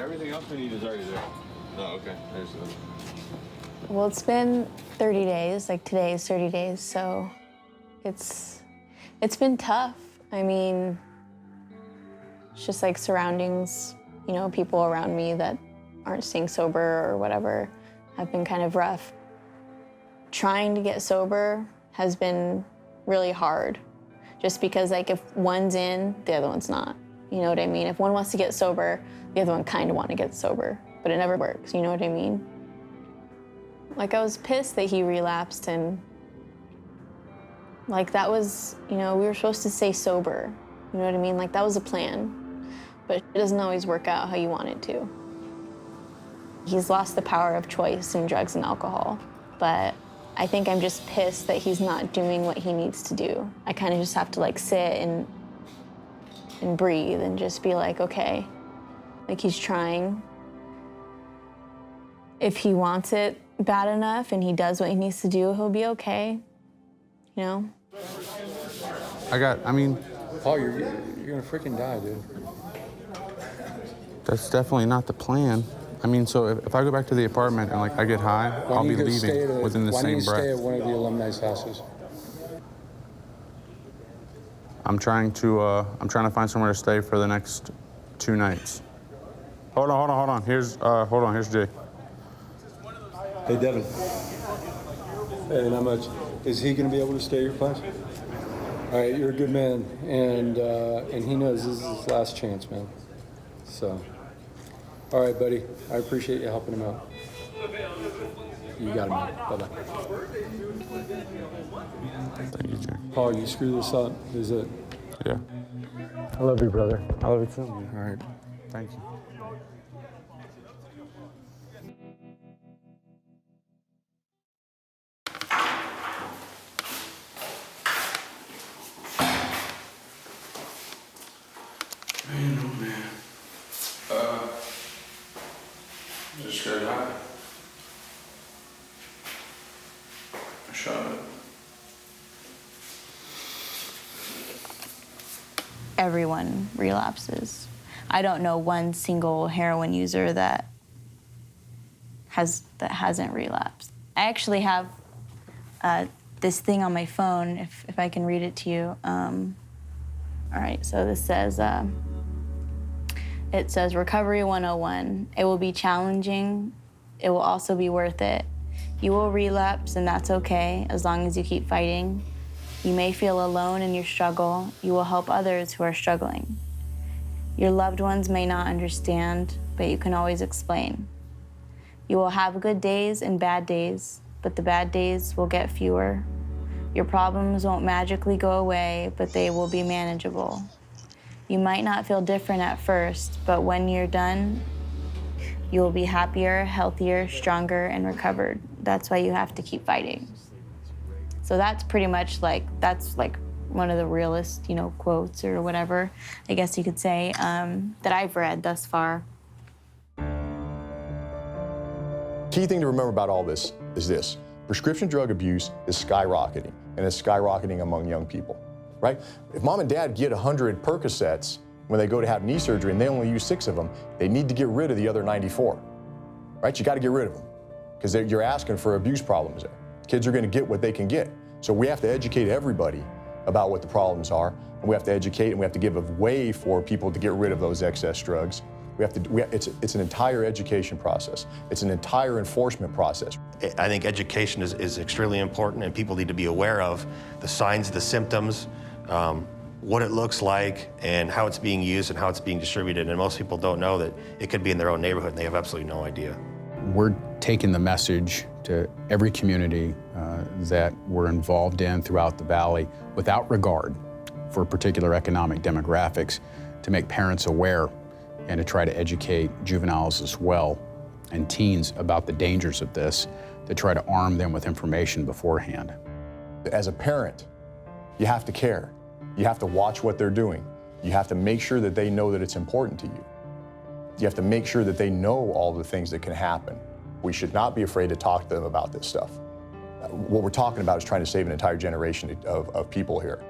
Yeah, everything else we need is already there. Oh, okay. There's the... Well, it's been 30 days. Like today is 30 days, so it's been tough. I mean, it's just like surroundings, you know, people around me that aren't staying sober or whatever have been kind of rough. Trying to get sober has been really hard, just because like if one's in, the other one's not. You know what I mean? If one wants to get sober, the other one kind of want to get sober, but it never works, you know what I mean? Like I was pissed that he relapsed, and like that was, you know, we were supposed to stay sober, you know what I mean? Like that was a plan, but it doesn't always work out how you want it to. He's lost the power of choice in drugs and alcohol, but I think I'm just pissed that he's not doing what he needs to do. I kind of just have to like sit and breathe and just be like, okay, like he's trying. If he wants it bad enough and he does what he needs to do, he'll be okay, you know? Paul, you're gonna freaking die, dude. That's definitely not the plan. I mean, so if I go back to the apartment and like I get high, I'll be leaving within the same breath. Why don't you stay at one of the alumni's houses? I'm trying to find somewhere to stay for the next 2 nights. Hold on. Here's Jay. Hey, Devin. Hey, not much. Is he gonna be able to stay at your place? All right, you're a good man, and he knows this is his last chance, man. So, all right, buddy. I appreciate you helping him out. You got it, man. Bye-bye. Thank you, Jay. Paul, you screw this up. Is it? Yeah. I love you, brother. I love you too. All right. Thank you. Man, oh man. Just got high. I shot it. Everyone relapses. I don't know one single heroin user that hasn't relapsed. I actually have this thing on my phone, if I can read it to you. All right, so this says, it says Recovery 101. It will be challenging. It will also be worth it. You will relapse, and that's okay, as long as you keep fighting. You may feel alone in your struggle. You will help others who are struggling. Your loved ones may not understand, but you can always explain. You will have good days and bad days, but the bad days will get fewer. Your problems won't magically go away, but they will be manageable. You might not feel different at first, but when you're done, you will be happier, healthier, stronger, and recovered. That's why you have to keep fighting. So that's pretty much like, that's like one of the realest, you know, quotes or whatever, I guess you could say, that I've read thus far. Key thing to remember about all this is this. Prescription drug abuse is skyrocketing, and it's skyrocketing among young people, right? If mom and dad get 100 Percocets when they go to have knee surgery and they only use 6 of them, they need to get rid of the other 94, right? You got to get rid of them because you're asking for abuse problems there. Kids are going to get what they can get. So we have to educate everybody about what the problems are, and we have to educate and we have to give a way for people to get rid of those excess drugs. It's an entire education process. It's an entire enforcement process. I think education is extremely important, and people need to be aware of the signs, the symptoms, what it looks like, and how it's being used and how it's being distributed. And most people don't know that it could be in their own neighborhood, and they have absolutely no idea. We're taking the message to every community that we're involved in throughout the Valley without regard for particular economic demographics to make parents aware and to try to educate juveniles as well and teens about the dangers of this, to try to arm them with information beforehand. As a parent, you have to care. You have to watch what they're doing. You have to make sure that they know that it's important to you. You have to make sure that they know all the things that can happen. We should not be afraid to talk to them about this stuff. What we're talking about is trying to save an entire generation of people here.